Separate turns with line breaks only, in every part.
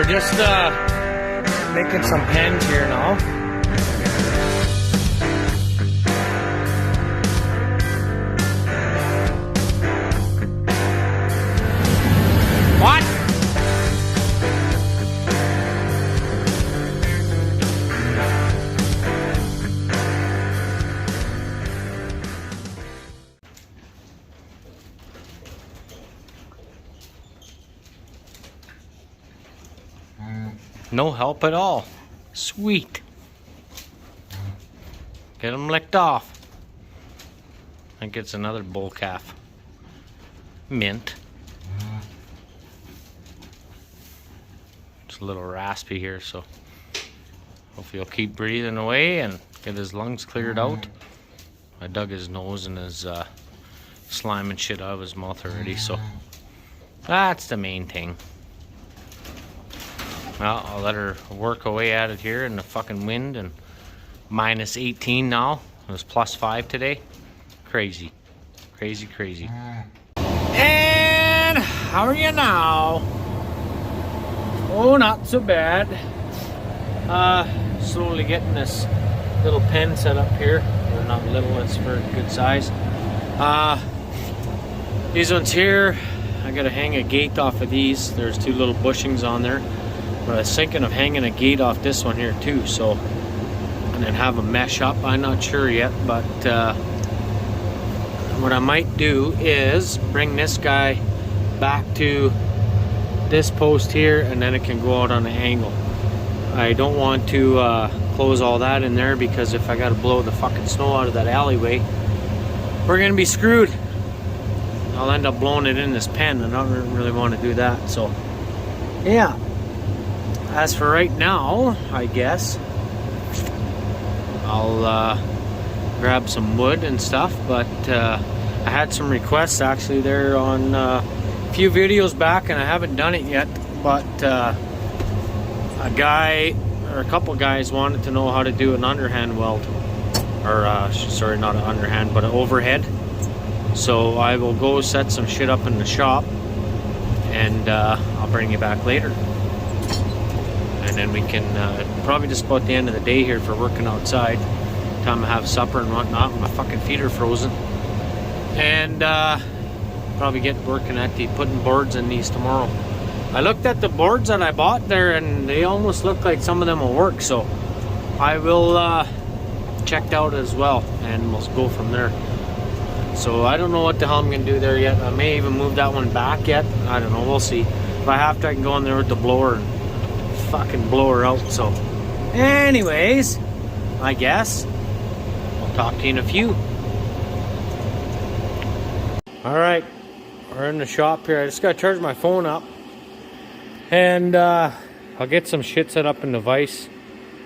We're just making some pens here now. What? No help at all. Sweet. Get them licked off. I think it's another bull calf. Mint. It's a little raspy here, so hopefully he'll keep breathing away and get his lungs cleared out. I dug his nose and his slime and shit out of his mouth already, so that's the main thing. Well, I'll let her work away at it here in the fucking wind, and minus 18 now. It was plus 5 today. Crazy. Crazy, crazy. And how are you now? Oh, not so bad. Slowly getting this little pen set up here. They're not little, it's for good size. These ones here, I gotta hang a gate off of these. There's 2 little bushings on there. But I was thinking of hanging a gate off this one here too, so, and then have a mesh up. I'm not sure yet, but what I might do is bring this guy back to this post here, and then it can go out on an angle. I don't want to close all that in there, because if I gotta blow the fucking snow out of that alleyway, we're gonna be screwed. I'll end up blowing it in this pen, and I don't really want to do that, so yeah. As for right now, I guess I'll grab some wood and stuff, but I had some requests actually there on a few videos back, and I haven't done it yet, but a guy or a couple guys wanted to know how to do an underhand weld, or sorry, not an underhand, but an overhead. So I will go set some shit up in the shop, and I'll bring you back later. And then we can probably just about the end of the day here for working outside. Time to have supper and whatnot. My fucking feet are frozen. And probably get working at putting boards in these tomorrow. I looked at the boards that I bought there, and they almost look like some of them will work. So I will check out as well, and we'll go from there. So I don't know what the hell I'm going to do there yet. I may even move that one back yet. I don't know. We'll see. If I have to, I can go in there with the blower and fucking blow her out. So anyways, I guess I'll talk to you in a few. Alright, we're in the shop here. I just gotta charge my phone up, and I'll get some shit set up in the vise.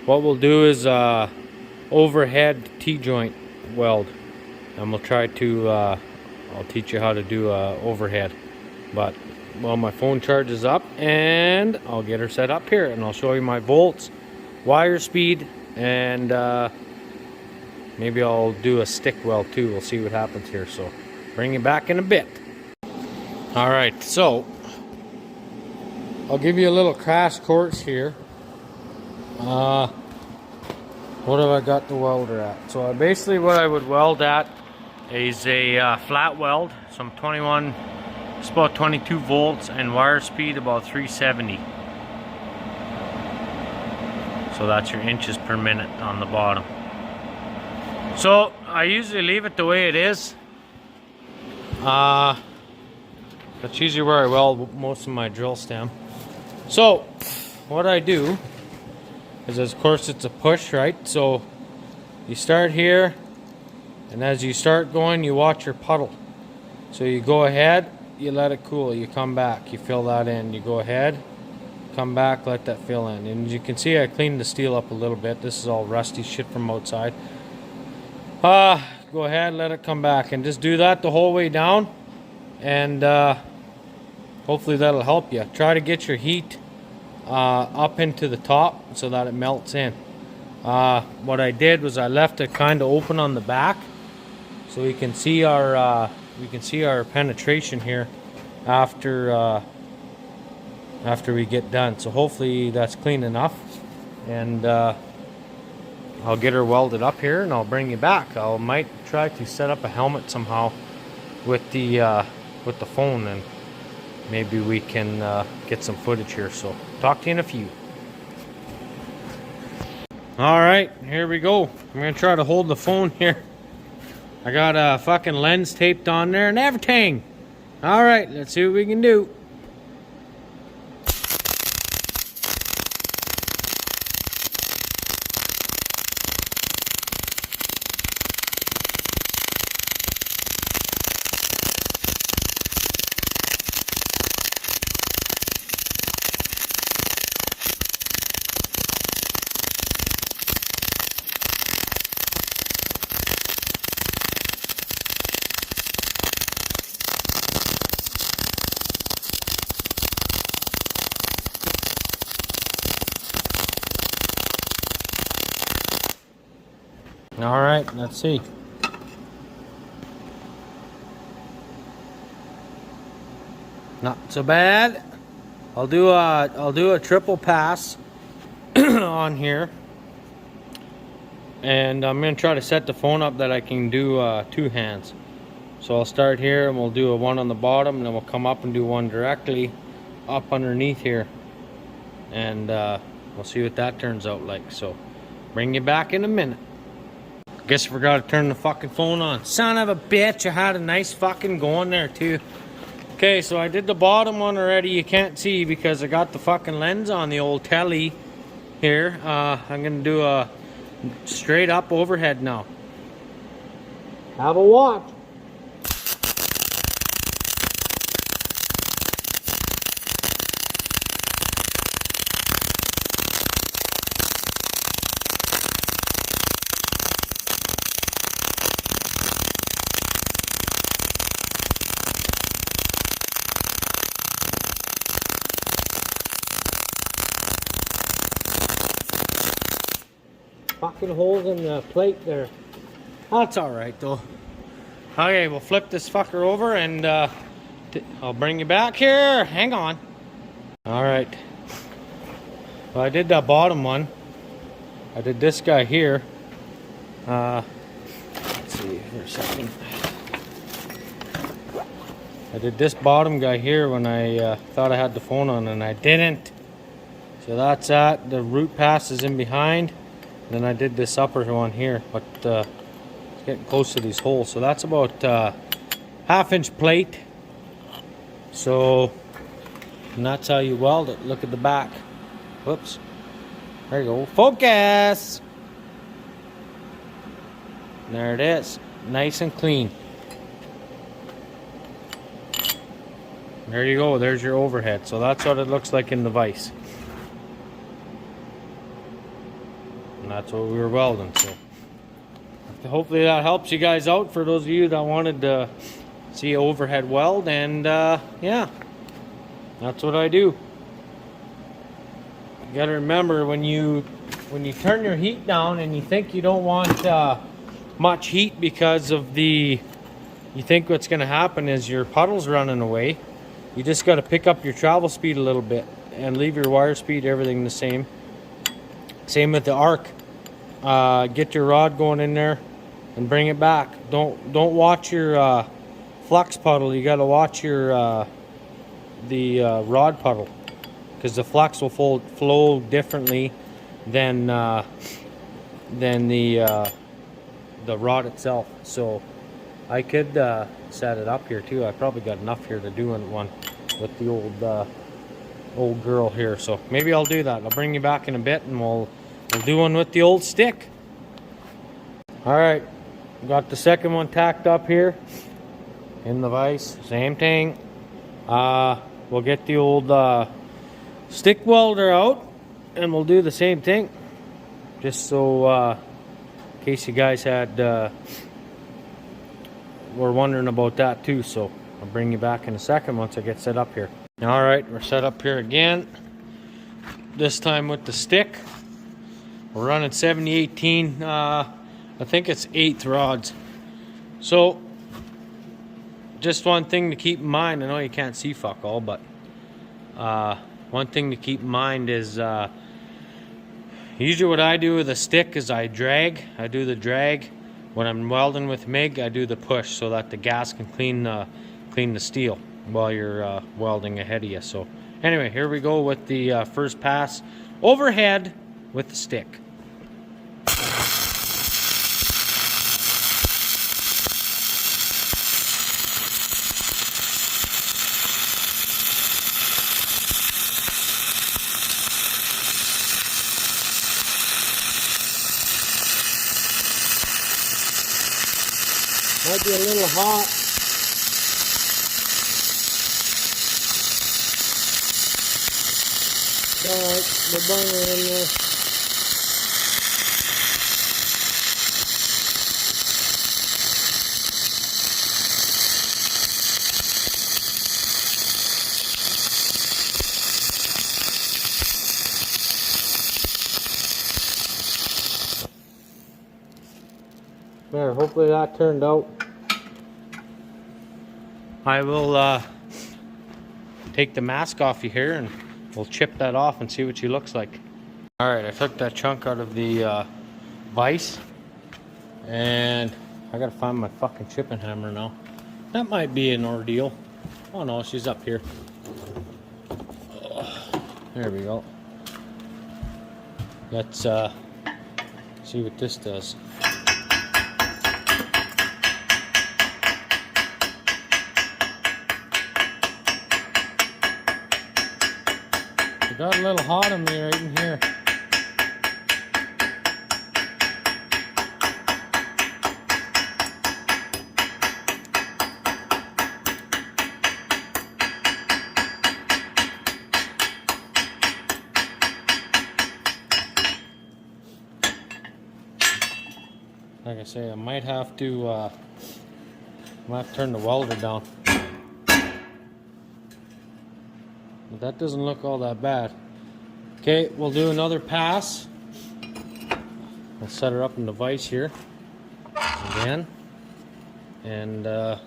What we'll do is overhead T-joint weld, and we'll try to I'll teach you how to do overhead. But well, my phone charges up, and I'll get her set up here, and I'll show you my volts, wire speed, and maybe I'll do a stick weld too. We'll see what happens here. So bring you back in a bit. Alright, so I'll give you a little crash course here. What have I got the welder at? So basically what I would weld at is a flat weld, some 21, it's about 22 volts, and wire speed about 370. So that's your inches per minute on the bottom. So I usually leave it the way it is. That's usually where I weld most of my drill stem. So what I do is, of course, it's a push, right? So you start here, and as you start going, you watch your puddle. So you go ahead, you let it cool, you come back, you fill that in, you go ahead, come back, let that fill in. And as you can see, I cleaned the steel up a little bit. This is all rusty shit from outside. Go ahead, let it come back, and just do that the whole way down, and hopefully that'll help you. Try to get your heat up into the top so that it melts in. What I did was I left it kind of open on the back, so we can see our penetration here after after we get done. So hopefully that's clean enough, and I'll get her welded up here and I'll bring you back. I might try to set up a helmet somehow with the phone, and maybe we can get some footage here. So talk to you in a few. All right, here we go. I'm gonna try to hold the phone here. I got a fucking lens taped on there and everything. All right, let's see what we can do. All right, let's see. Not so bad. I'll do a triple pass on here, and I'm gonna try to set the phone up that I can do 2 hands. So I'll start here, and we'll do a one on the bottom, and then we'll come up and do one directly up underneath here, and we'll see what that turns out like. So bring you back in a minute. Guess I forgot to turn the fucking phone on. Son of a bitch, I had a nice fucking going there too. Okay, so I did the bottom one already. You can't see because I got the fucking lens on the old telly here. I'm gonna do a straight up overhead now. Have a watch. Fucking holes in the plate there. That's alright though. Okay, we'll flip this fucker over and I'll bring you back here. Hang on. Alright. Well, I did that bottom one. I did this guy here. Let's see for a second. I did this bottom guy here when I thought I had the phone on, and I didn't. So that's that. The root pass is in behind. Then I did this upper one here, but it's getting close to these holes. So that's about 1/2 inch plate. So, and that's how you weld it. Look at the back. Whoops. There you go. Focus! There it is. Nice and clean. There you go. There's your overhead. So that's what it looks like in the vise. And that's what we were welding. So hopefully that helps you guys out, for those of you that wanted to see overhead weld. And yeah, that's what I do. You gotta remember, when you turn your heat down and you think you don't want much heat because of you think what's gonna happen is your puddle's running away, you just gotta pick up your travel speed a little bit and leave your wire speed, everything the same. Same with the arc. Get your rod going in there and bring it back. Don't watch your flux puddle. You got to watch your the rod puddle, because the flux will flow differently than the rod itself. So I could set it up here too. I probably got enough here to do one with the old girl here. So maybe I'll do that. I'll bring you back in a bit, and we'll do one with the old stick. Alright, got the second one tacked up here in the vise. Same thing. We'll get the old stick welder out, and we'll do the same thing. Just so in case you guys were wondering about that too. So I'll bring you back in a second once I get set up here. Alright, we're set up here again. This time with the stick. We're running 70/18, I think it's 1/8 rods. So, just one thing to keep in mind. I know you can't see fuck all, but one thing to keep in mind is usually what I do with a stick is I do the drag. When I'm welding with MIG, I do the push so that the gas can clean the steel while you're welding ahead of you. So anyway, here we go with the first pass overhead with the stick. Might be a little hot. Alright, the burner in there. There, hopefully that turned out. I will take the mask off you here and we'll chip that off and see what she looks like. Alright, I took that chunk out of the vise and I gotta find my fucking chipping hammer now. That might be an ordeal. Oh no, she's up here. There we go. Let's see what this does. It got a little hot on me right in here. Like I say, I might have to turn the welder down. But that doesn't look all that bad. Okay, we'll do another pass. I'll set her up in the vise here again. And I'll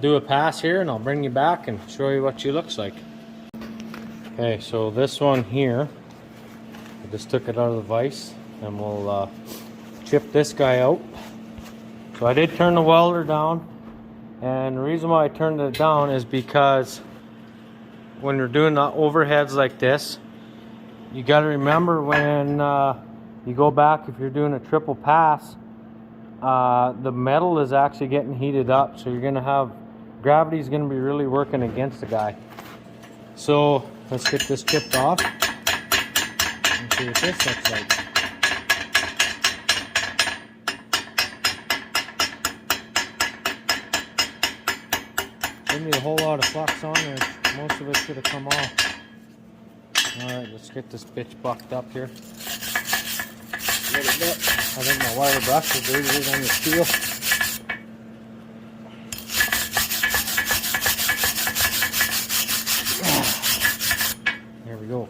do a pass here and I'll bring you back and show you what she looks like. Okay, so this one here, I just took it out of the vise and we'll chip this guy out. So I did turn the welder down, and the reason why I turned it down is because when you're doing the overheads like this, you got to remember when you go back, if you're doing a triple pass, the metal is actually getting heated up, so you're going to have gravity is going to be really working against the guy. So let's get this chipped off and see what this looks like. Didn't need a whole lot of flux on there. Most of it should have come off. Alright, let's get this bitch bucked up here. A little bit. I think my wire brush is dirtier than the steel. There we go.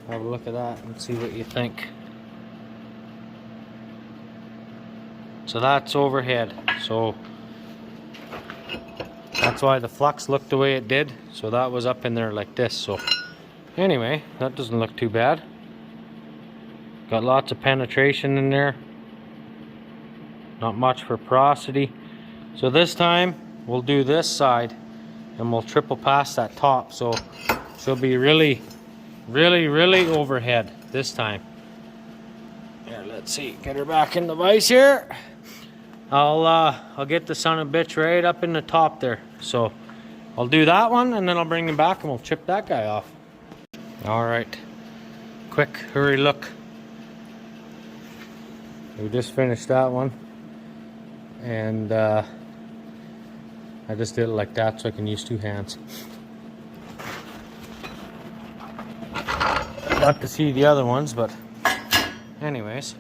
Have a look at that and see what you think. So that's overhead. So that's why the flux looked the way it did. So that was up in there like this. So anyway, that doesn't look too bad. Got lots of penetration in there. Not much for porosity. So this time we'll do this side and we'll triple pass that top. So she'll be really overhead this time. Here, let's see. Get her back in the vise here. I'll get the son of a bitch right up in the top there. So I'll do that one and then I'll bring him back and we'll chip that guy off. Alright. Quick, hurry look. We just finished that one. And I just did it like that so I can use two hands. Got to see the other ones, but anyways.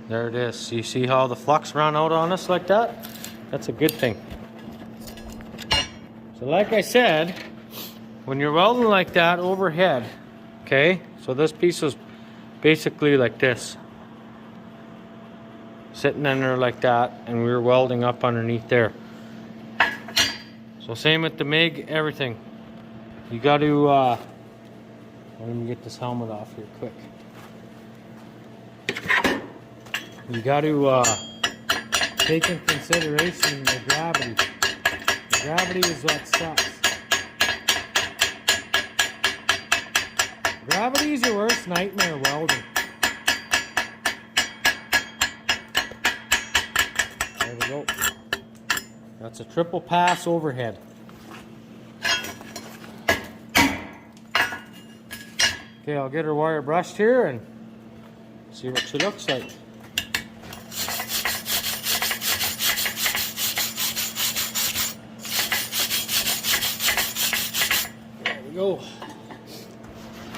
There it is. You see how the flux ran out on us like that? That's a good thing. So like I said, when you're welding like that overhead, okay, so this piece was basically like this. Sitting in there like that, and we were welding up underneath there. So same with the MIG, everything. You got to, let me get this helmet off here quick. You got to take in consideration the gravity. The gravity is what sucks. Gravity is your worst nightmare welding. There we go. That's a triple pass overhead. Okay, I'll get her wire brushed here and see what she looks like. There we go.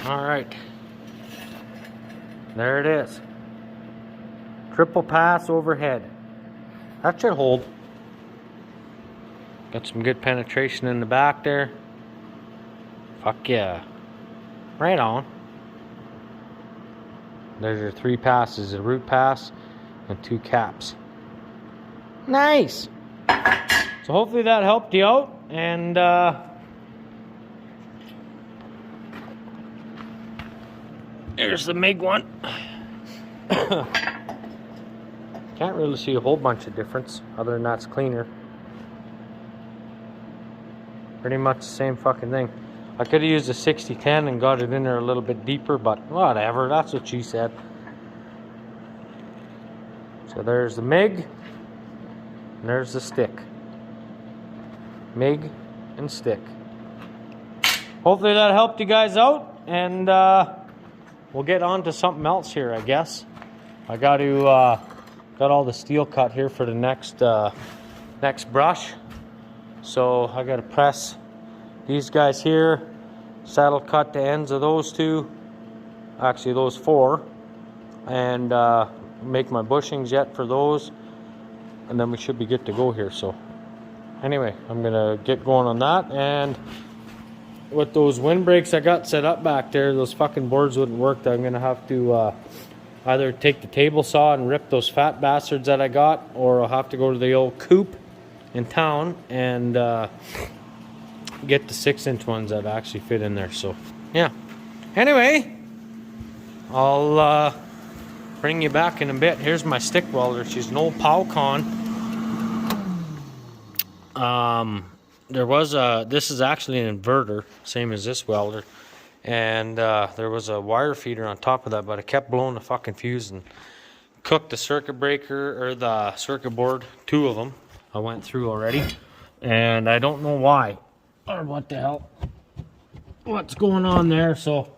All right. There it is. Triple pass overhead. That should hold. Got some good penetration in the back there. Fuck yeah. Right on. There's your 3 passes, a root pass and 2 caps. Nice! So hopefully that helped you out, and there's the MIG one. Can't really see a whole bunch of difference, other than that's cleaner. Pretty much the same fucking thing. I could have used a 60-10 and got it in there a little bit deeper, but whatever, that's what she said. So there's the MIG, and there's the stick. MIG and stick. Hopefully that helped you guys out, and we'll get on to something else here, I guess. I got to, got all the steel cut here for the next brush. So I got to press these guys here, saddle cut the ends of those 2, actually those 4, and make my bushings yet for those, and then we should be good to go here. So anyway, I'm gonna get going on that, and with those windbreaks I got set up back there, those fucking boards wouldn't work. I'm gonna have to either take the table saw and rip those fat bastards that I got, or I'll have to go to the old coop in town and get the 6-inch ones that actually fit in there. So yeah, anyway, I'll bring you back in a bit. Here's my stick welder. She's an old Powcon. This is actually an inverter, same as this welder, and there was a wire feeder on top of that, but it kept blowing the fucking fuse and cooked the circuit breaker, or the circuit board. 2 of them I went through already, and I don't know why or what the hell, what's going on there. So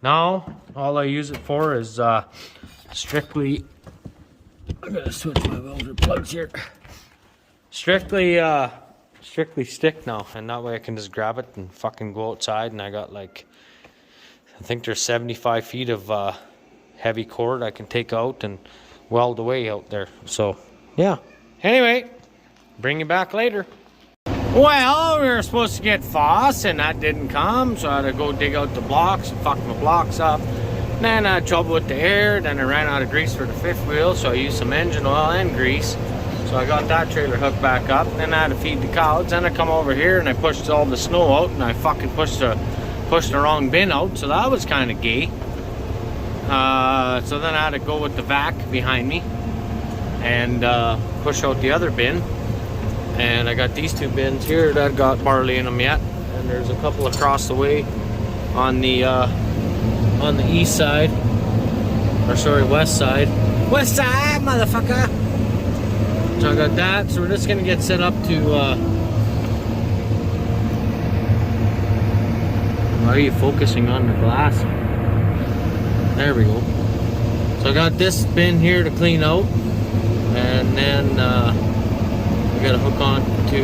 now all I use it for is strictly, I'm gonna switch my welder plugs here, strictly stick now, and that way I can just grab it and fucking go outside. And I got like, I think there's 75 feet of heavy cord I can take out and weld away out there. So yeah, anyway, bring you back later. Well, we were supposed to get Foss, and that didn't come, so I had to go dig out the blocks and fuck my blocks up. Then I had trouble with the air, then I ran out of grease for the 5th wheel, so I used some engine oil and grease. So I got that trailer hooked back up, then I had to feed the cows. Then I come over here and I pushed all the snow out, and I fucking pushed the wrong bin out, so that was kind of gay. So then I had to go with the vac behind me and push out the other bin. And I got these 2 bins here that got barley in them yet, and there's a couple across the way on the east side, or sorry, west side. West side, motherfucker. So I got that. So we're just gonna get set up to. Why are you focusing on the glass? There we go. So I got this bin here to clean out, and then we got to hook on to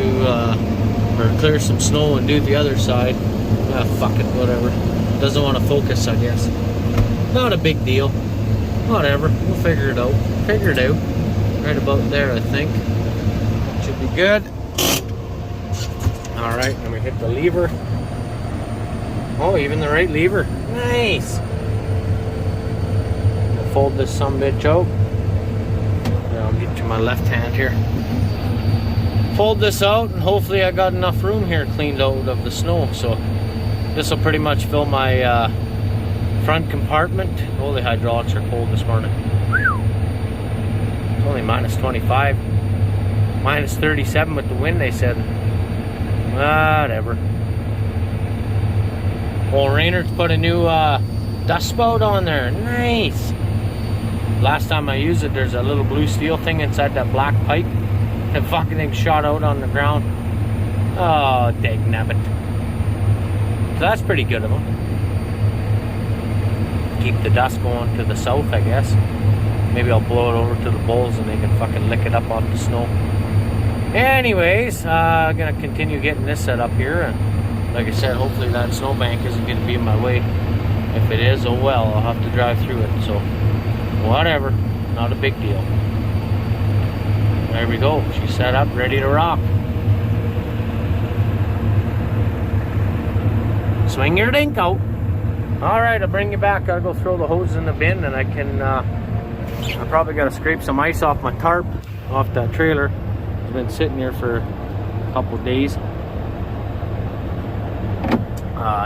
or clear some snow and do the other side. Ah, fuck it, whatever. Doesn't want to focus, I guess. Not a big deal. Whatever, we'll figure it out. Figure it out. Right about there, I think. Should be good. All right, let me hit the lever. Oh, even the right lever. Nice. I'll fold this sumbitch out. I'll get to my left hand here. pulled this out, and hopefully I got enough room here cleaned out of the snow. So this will pretty much fill my front compartment. Oh, the hydraulics are cold this morning. It's only minus 25, minus 37 with the wind, they said. Whatever. Well, Raynard's put a new dust spout on there. Nice. Last time I used it, there's a little blue steel thing inside that black pipe. The fucking thing shot out on the ground. Oh, dang nabbit. So that's pretty good of them. Keep the dust going to the south, I guess. Maybe I'll blow it over to the bulls and they can fucking lick it up off the snow. Anyways, I'm gonna continue getting this set up here, and like I said, hopefully that snowbank isn't gonna be in my way. If it is, oh well, I'll have to drive through it, so whatever, not a big deal. There we go, she's set up, ready to rock. Swing your dink out. Alright, I'll bring you back. I'll go throw the hose in the bin, and I can, I probably gotta scrape some ice off my tarp, off that trailer. It's been sitting here for a couple days.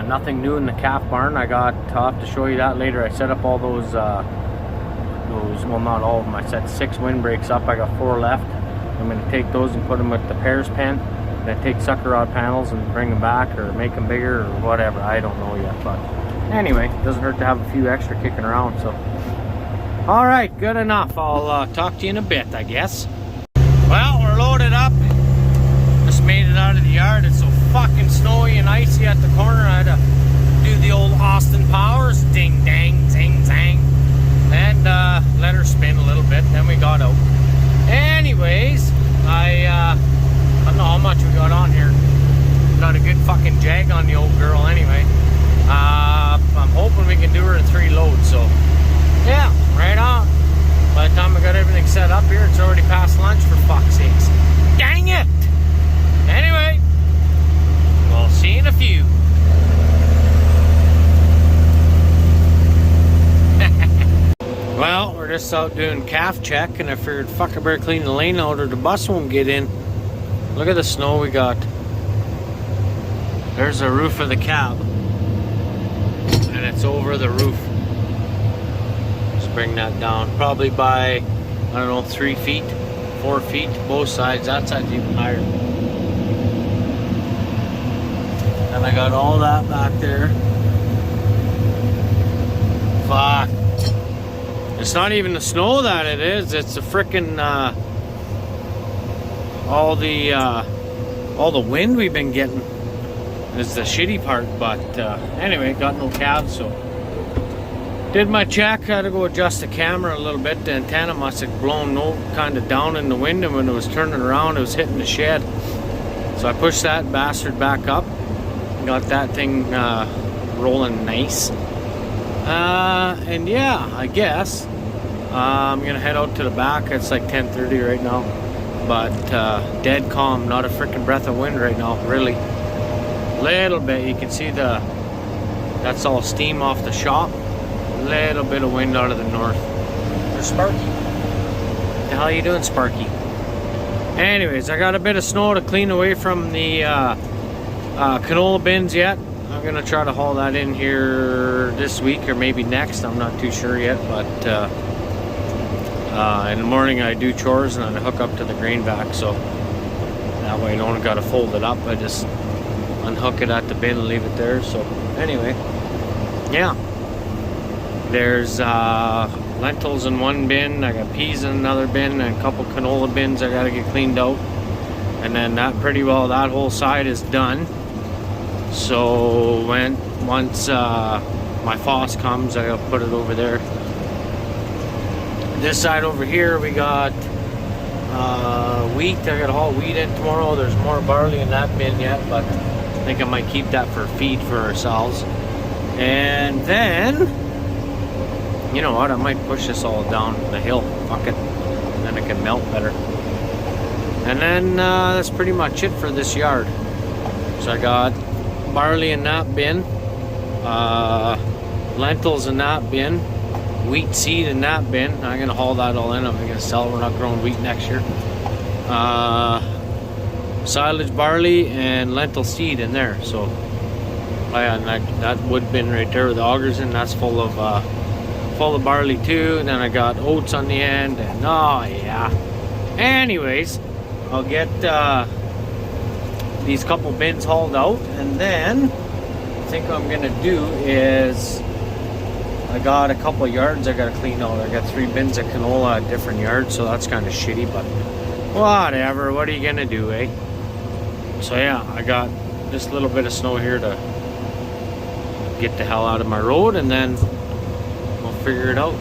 Nothing new in the calf barn. I'll have to show you that later. I set up all those, well, not all of them. I set 6 windbreaks up. I got 4 left. I'm going to take those and put them with the pairs pen. Then take sucker rod panels and bring them back, or make them bigger, or whatever. I don't know yet, but anyway, it doesn't hurt to have a few extra kicking around. So, all right, good enough. I'll talk to you in a bit, I guess. Well, we're loaded up. Just made it out of the yard. It's so fucking snowy and icy at the corner. I had to do the old Austin Powers, ding dang, zing zang, and let her spin a little bit. Then we got out. Anyways, I don't know how much we got on here. Got a good fucking jag on the old girl anyway. I'm hoping we can do her in 3 loads. So yeah, right on. By the time I got everything set up here, it's already past lunch, for fuck's sakes. Dang it! Anyway, we'll see you in a few. Well, we're just out doing calf check, and I figured, fuck, I better clean the lane out or the bus won't get in. Look at the snow we got. There's the roof of the cab, and it's over the roof. Bring that down probably by, I don't know, 3 feet, 4 feet, both sides. That side's even higher. And I got all that back there. Fuck, it's not even the snow that it is, it's the frickin' all the wind we've been getting is the shitty part. But anyway, got no cabs, so did my check. Had to go adjust the camera a little bit. The antenna must have blown kind of down in the wind, and when it was turning around, it was hitting the shed. So I pushed that bastard back up. Got that thing rolling nice. And yeah, I guess I'm gonna head out to the back. It's like 10:30 right now, but dead calm. Not a freaking breath of wind right now, really. Little bit. You can see that's all steam off the shop. Little bit of wind out of the north. There's Sparky. What the hell are you doing, Sparky? Anyways, I got a bit of snow to clean away from the canola bins yet. I'm gonna try to haul that in here this week or maybe next. I'm not too sure yet, but in the morning I do chores and I hook up to the grain vac, so that way I don't gotta fold it up. I just unhook it at the bin and leave it there. So anyway, yeah. There's lentils in one bin, I got peas in another bin, and a couple canola bins I gotta get cleaned out. And then that whole side is done. So once my FOSS comes, I gotta put it over there. This side over here we got wheat. I gotta haul wheat in tomorrow. There's more barley in that bin yet, but I think I might keep that for feed for ourselves. And then, you know what, I might push this all down the hill. Fuck it. And then it can melt better. And then that's pretty much it for this yard. So I got barley in that bin, lentils in that bin, wheat seed in that bin. I'm gonna haul that all in. I'm gonna sell it. We're not growing wheat next year. silage barley and lentil seed in there. So and that wood bin right there with the augers in, that's full of barley too. And then I got oats on the end, and oh yeah. Anyways, I'll get these couple bins hauled out, and then I think what I'm gonna do is I got a couple yards I gotta clean out. I got 3 bins of canola at different yards, so that's kind of shitty, but whatever. What are you gonna do, eh? So yeah, I got this little bit of snow here to get the hell out of my road, and then we'll figure it out.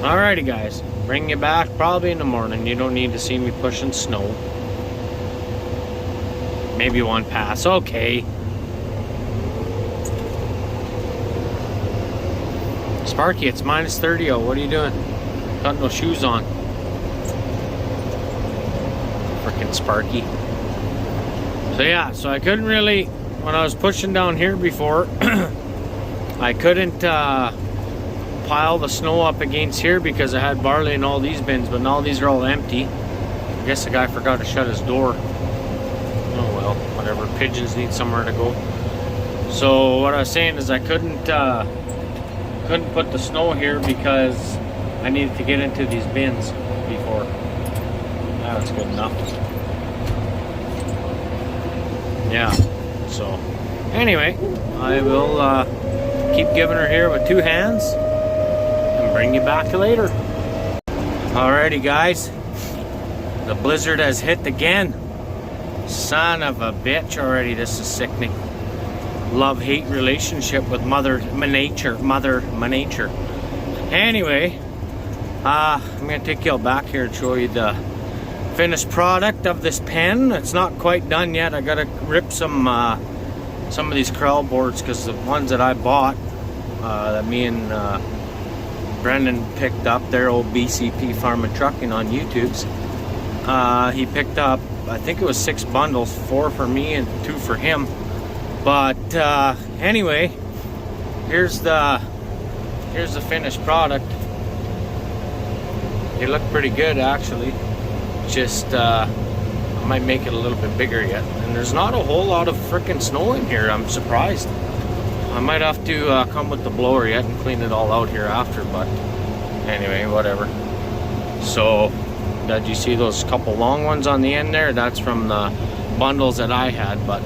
Alrighty guys, bring you back probably in the morning. You don't need to see me pushing snow. Maybe one pass, okay. Sparky, it's minus 30 out. What are you doing? Got no shoes on. Freaking Sparky. So yeah, so I couldn't really, when I was pushing down here before, I couldn't pile the snow up against here because I had barley in all these bins, but now these are all empty. I guess the guy forgot to shut his door. Oh well, whatever. Pigeons need somewhere to go. So what I was saying is I couldn't put the snow here because I needed to get into these bins before. That's good enough. Yeah, so anyway, I will keep giving her here with 2 hands and bring you back later. Alrighty guys, the blizzard has hit again. Son of a bitch already. This is sickening. Love-hate relationship with Mother Nature. Anyway, I'm gonna take you all back here and show you the finished product of this pen. It's not quite done yet. I gotta rip some of these corral boards because the ones that I bought, that me and Brendan picked up, their old BCP Farm and Trucking on YouTube's. He picked up, I think it was 6 bundles, 4 for me and 2 for him. But anyway, here's the finished product. They look pretty good actually. Just I might make it a little bit bigger yet. And there's not a whole lot of freaking snow in here. I'm surprised. I might have to come with the blower yet and clean it all out here after. But anyway, whatever. So did you see those couple long ones on the end there? That's from the bundles that I had. But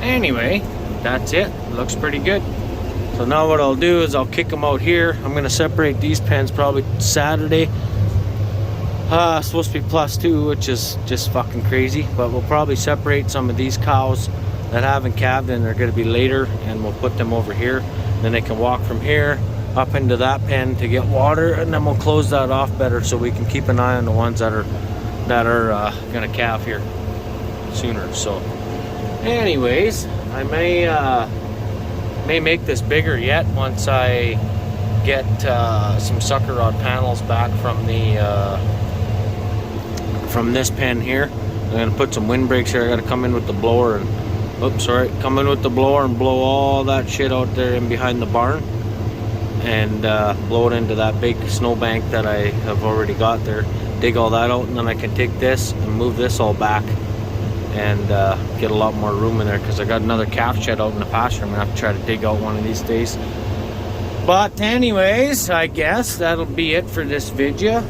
anyway, that's it. Looks pretty good. So now what I'll do is I'll kick them out here. I'm gonna separate these pens probably Saturday. Supposed to be +2, which is just fucking crazy. But we'll probably separate some of these cows that haven't calved and they're gonna be later, and we'll put them over here. Then they can walk from here up into that pen to get water, and then we'll close that off better so we can keep an eye on the ones that are gonna calve here sooner. So anyways, I may make this bigger yet once I get some sucker rod panels back from the from this pen here. I'm gonna put some windbreaks here. I gotta come in with the blower and come in with the blower and blow all that shit out there in behind the barn, and blow it into that big snowbank that I have already got there. Dig all that out, and then I can take this and move this all back and get a lot more room in there, because I got another calf shed out in the pasture. I'm gonna have to try to dig out one of these days. But anyways, I guess that'll be it for this video.